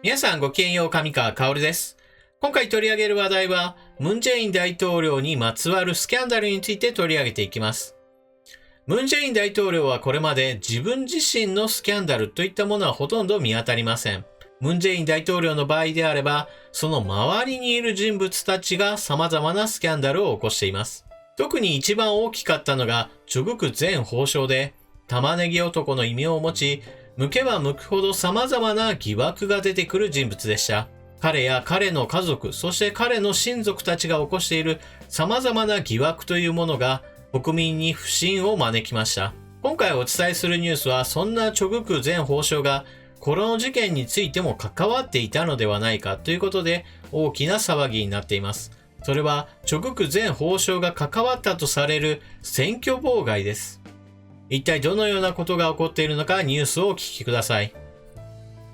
皆さんごきげんよう、上川薫です。今回取り上げる話題は、ムン・ジェイン大統領にまつわるスキャンダルについて取り上げていきます。ムン・ジェイン大統領はこれまで自分自身のスキャンダルといったものはほとんど見当たりません。ムン・ジェイン大統領の場合であれば、その周りにいる人物たちが様々なスキャンダルを起こしています。特に一番大きかったのが、チョグク前法相で、玉ねぎ男の異名を持ち、向けば向くほど様々な疑惑が出てくる人物でした。彼や彼の家族、そして彼の親族たちが起こしている様々な疑惑というものが国民に不信を招きました。今回お伝えするニュースは、そんなチョグク前法相がこの事件についても関わっていたのではないかということで大きな騒ぎになっています。それは、チョグク前法相が関わったとされる選挙妨害です。一体どのようなことが起こっているのかニュースをお聞きください。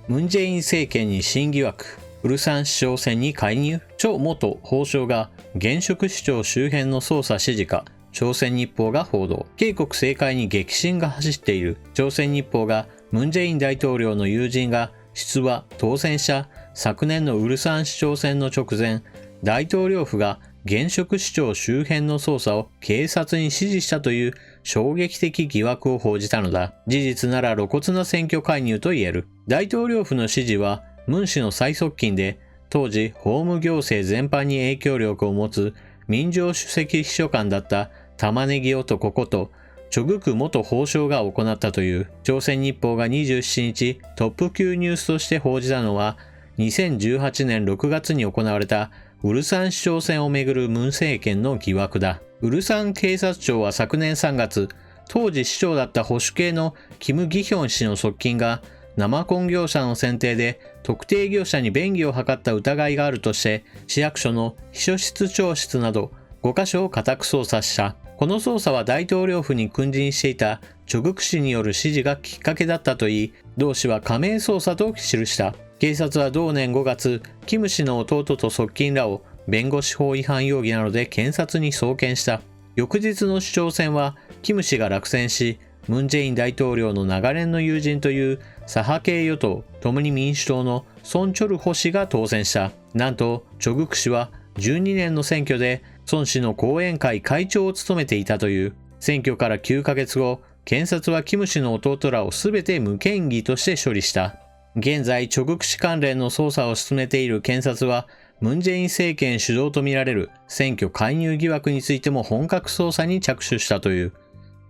ムン・ジェイン政権に新疑惑、ウルサン市長選に介入、チョ元法相が現職市長周辺の捜査指示か、朝鮮日報が報道。警告政界に激震が走っている。朝鮮日報がムン・ジェイン大統領の友人が出馬、当選した昨年のウルサン市長選の直前、大統領府が現職市長周辺の捜査を警察に指示したという衝撃的疑惑を報じたのだ。事実なら露骨な選挙介入と言える。大統領府の指示は、ムン氏の最側近で、当時法務行政全般に影響力を持つ民情首席秘書官だった玉ねぎ男ことチョグク元法相が行ったという。朝鮮日報が27日トップ級ニュースとして報じたのは、2018年6月に行われたウルサン市長選をめぐるムン政権の疑惑だ。ウルサン警察庁は昨年3月、当時市長だった保守系のキム・ギヒョン氏の側近が生コン業者の選定で特定業者に便宜を図った疑いがあるとして、市役所の秘書室長室など5カ所を家宅捜査した。この捜査は大統領府に君臨していたチョグク氏による指示がきっかけだったといい、同氏は加盟捜査と記した。警察は同年5月、キム氏の弟と側近らを弁護士法違反容疑などで検察に送検した。翌日の市長選は、キム氏が落選し、ムン・ジェイン大統領の長年の友人という左派系与党、共に民主党のソン・チョルホ氏が当選した。なんと、チョグク氏は12年の選挙でソン氏の後援会会長を務めていたという。選挙から9ヶ月後、検察はキム氏の弟らをすべて無嫌疑として処理した。現在、チョグク氏関連の捜査を進めている検察は、ムン・ジェイン政権主導とみられる選挙介入疑惑についても本格捜査に着手したという。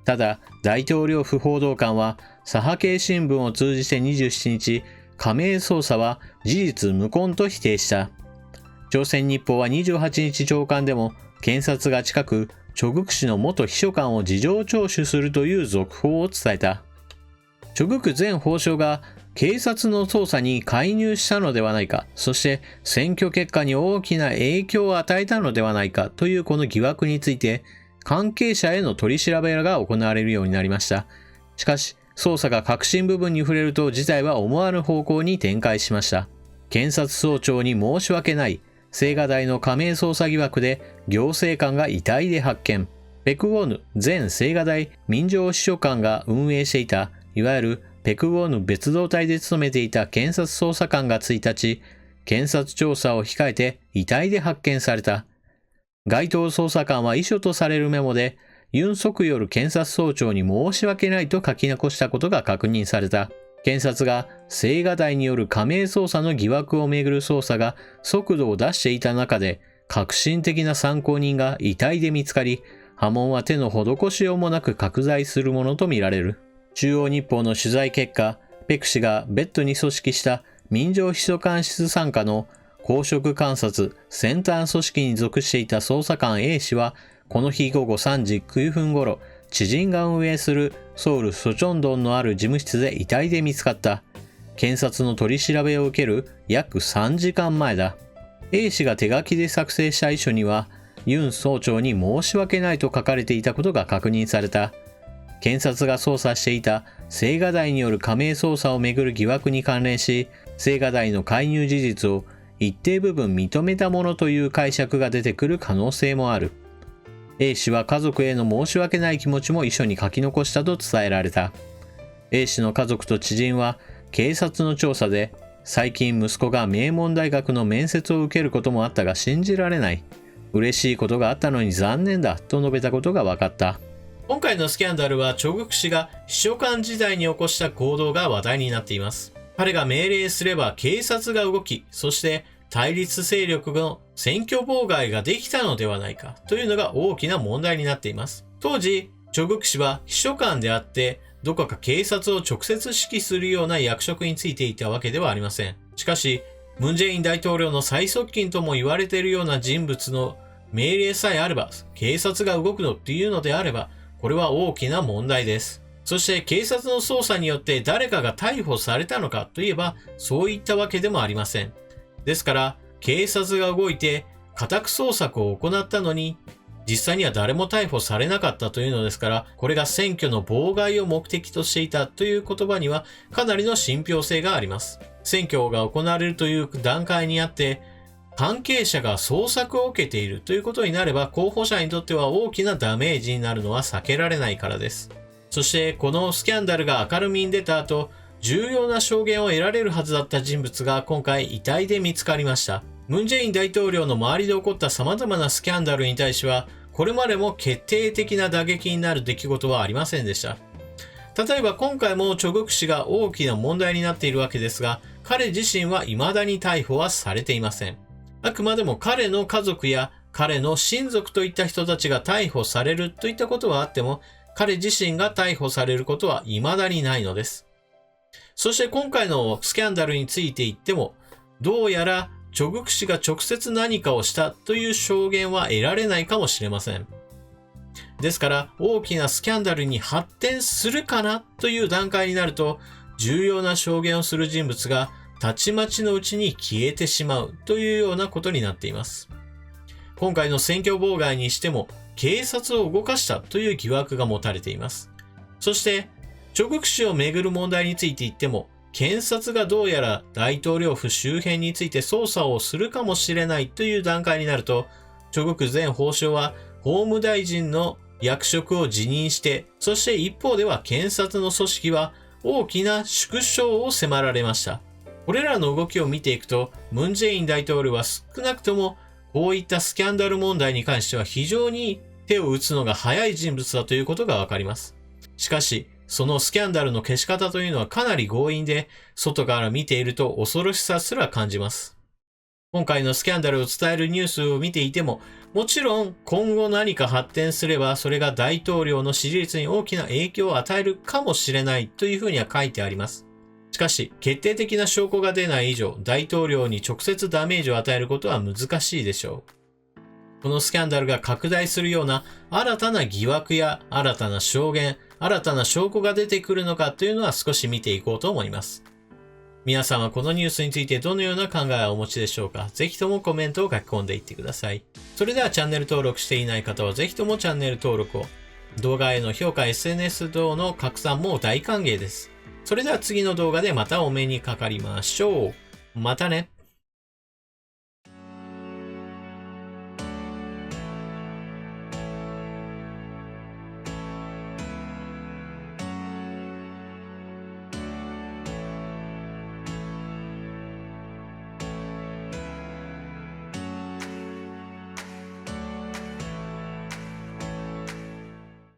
ただ、大統領府報道官は、左派系新聞を通じて27日、加盟捜査は事実無根と否定した。朝鮮日報は28日朝刊でも、検察が近く、チョグク氏の元秘書官を事情聴取するという続報を伝えた。チョグク前法相が警察の捜査に介入したのではないか、そして選挙結果に大きな影響を与えたのではないかというこの疑惑について、関係者への取り調べが行われるようになりました。しかし、捜査が核心部分に触れると事態は思わぬ方向に展開しました。検察総長に申し訳ない、青瓦台の加盟捜査疑惑で行政官が遺体で発見。ペク・ウォヌ前青瓦台民情秘書官が運営していた、いわゆるペク・ウォヌ別動隊で勤めていた検察捜査官が1日、検察調査を控えて遺体で発見された。該当捜査官は遺書とされるメモで、ユン・ソクヨル検察総長に申し訳ないと書き残したことが確認された。検察が青瓦台による加盟捜査の疑惑をめぐる捜査が速度を出していた中で、革新的な参考人が遺体で見つかり、波紋は手の施しようもなく拡大するものとみられる。中央日報の取材結果、ペク氏が別途に組織した民情秘書官室傘下の公職監察先端組織に属していた捜査官 A 氏は、この日午後3時9分頃、知人が運営するソウルソチョンドンのある事務室で遺体で見つかった。検察の取り調べを受ける約3時間前だ。A 氏が手書きで作成した遺書には、ユン総長に申し訳ないと書かれていたことが確認された。検察が捜査していた青瓦台による加盟捜査をめぐる疑惑に関連し、青瓦台の介入事実を一定部分認めたものという解釈が出てくる可能性もある。A 氏は家族への申し訳ない気持ちも遺書に書き残したと伝えられた。A 氏の家族と知人は警察の調査で最近息子が名門大学の面接を受けることもあったが信じられない。嬉しいことがあったのに残念だと述べたことが分かった。今回のスキャンダルはチョグク氏が秘書官時代に起こした行動が話題になっています。彼が命令すれば警察が動き、そして対立勢力の選挙妨害ができたのではないかというのが大きな問題になっています。当時、チョグク氏は秘書官であって、どこか警察を直接指揮するような役職についていたわけではありません。しかし、ムン・ジェイン大統領の最側近とも言われているような人物の命令さえあれば、警察が動くのっていうのであれば、これは大きな問題です。そして警察の捜査によって誰かが逮捕されたのかといえば、そういったわけでもありません。ですから、警察が動いて家宅捜索を行ったのに、実際には誰も逮捕されなかったというのですから、これが選挙の妨害を目的としていたという言葉にはかなりの信憑性があります。選挙が行われるという段階にあって、関係者が捜索を受けているということになれば、候補者にとっては大きなダメージになるのは避けられないからです。そしてこのスキャンダルが明るみに出た後、重要な証言を得られるはずだった人物が今回遺体で見つかりました。ムン・ジェイン大統領の周りで起こった様々なスキャンダルに対しては、これまでも決定的な打撃になる出来事はありませんでした。例えば今回もチョグク氏が大きな問題になっているわけですが、彼自身は未だに逮捕はされていません。あくまでも彼の家族や彼の親族といった人たちが逮捕されるといったことはあっても、彼自身が逮捕されることは未だにないのです。そして今回のスキャンダルについて言っても、どうやらチョグク氏が直接何かをしたという証言は得られないかもしれません。ですから大きなスキャンダルに発展するかなという段階になると、重要な証言をする人物がたちまちのうちに消えてしまうというようなことになっています。今回の選挙妨害にしても警察を動かしたという疑惑が持たれています。そしてチョグク氏をめぐる問題について言っても、検察がどうやら大統領府周辺について捜査をするかもしれないという段階になると、チョグク前法相は法務大臣の役職を辞任して、そして一方では検察の組織は大きな縮小を迫られました。これらの動きを見ていくと、ムン・ジェイン大統領は少なくともこういったスキャンダル問題に関しては非常に手を打つのが早い人物だということがわかります。しかし、そのスキャンダルの消し方というのはかなり強引で、外から見ていると恐ろしさすら感じます。今回のスキャンダルを伝えるニュースを見ていても、もちろん今後何か発展すればそれが大統領の支持率に大きな影響を与えるかもしれないというふうには書いてあります。しかし、決定的な証拠が出ない以上、大統領に直接ダメージを与えることは難しいでしょう。このスキャンダルが拡大するような新たな疑惑や新たな証言、新たな証拠が出てくるのかというのは少し見ていこうと思います。皆さんはこのニュースについてどのような考えをお持ちでしょうか？ぜひともコメントを書き込んでいってください。それではチャンネル登録していない方はぜひともチャンネル登録を。動画への評価、SNS 等の拡散も大歓迎です。それでは次の動画でまたお目にかかりましょう。またね。